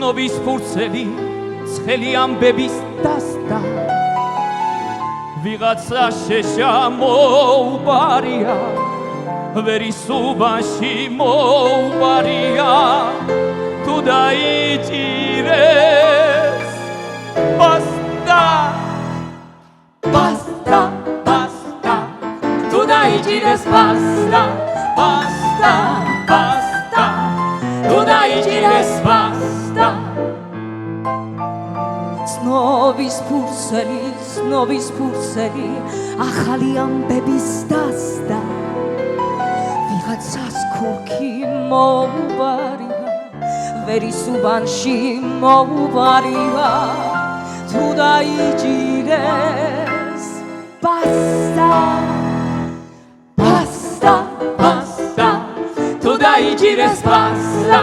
ცნობის ფურცელი ცხელი ამბების დასდა ვიღაცა შეშა მოუბარია ვერის უბანში მოუბარია თუ დაიჭირეს ბასტა თუ დაიჭირეს ბასტა თუ დაიჭირეს ბასტა ცნობის ფურცელი ახალი ამბების დასდა ვიღაცას ქურქი მოუბარია ვერის უბანში მოუბარია თუ დაიჭირეს ბასტა თუ დაიჭირეს ბასტა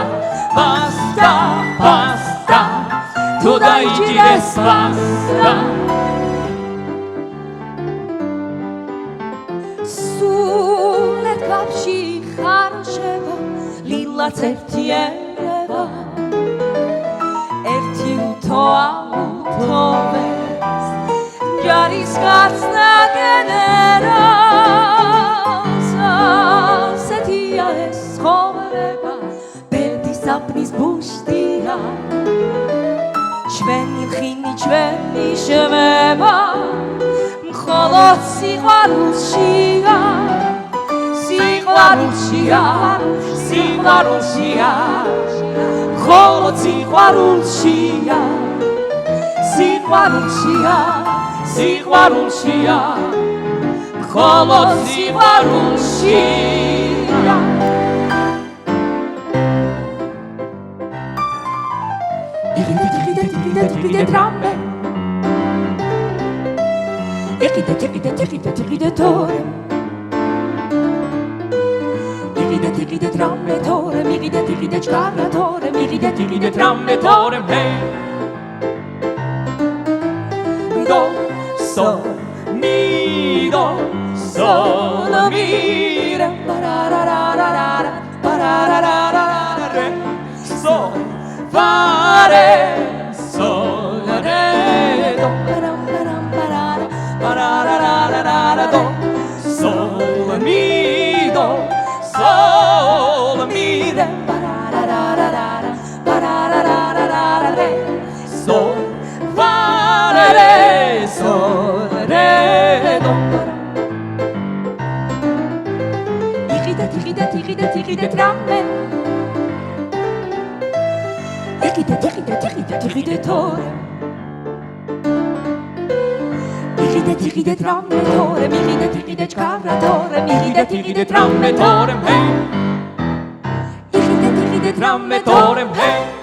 თუ დაიჭირეს ბასტა სულეთ კაფში ხარშება ლილაც ერთიერება ერთი უთოავთოვეს ჯარის გაცნა გენერალს ასეთია ეს ცხოვრება ბედის საპნის ბუშტია ჩვენი ხინი ჩვენი შვება მხოლოდ სიყვარულშია მხოლოდ სიყვარულშია მხოლოდ სიყვარულშია Tigide trambe Tigide tore Tigide trambe tore Tigide čkara tore Tigide trambe tore Do sol mi do sol mi re pararararara re sol fare sol re do pararararara do sol mi re pararararara re sol fare re sol re do Tigide trambe Tigide tore Tigide trambe tore Tigide čkara tore Tigide trambe tore Tigide trambe tore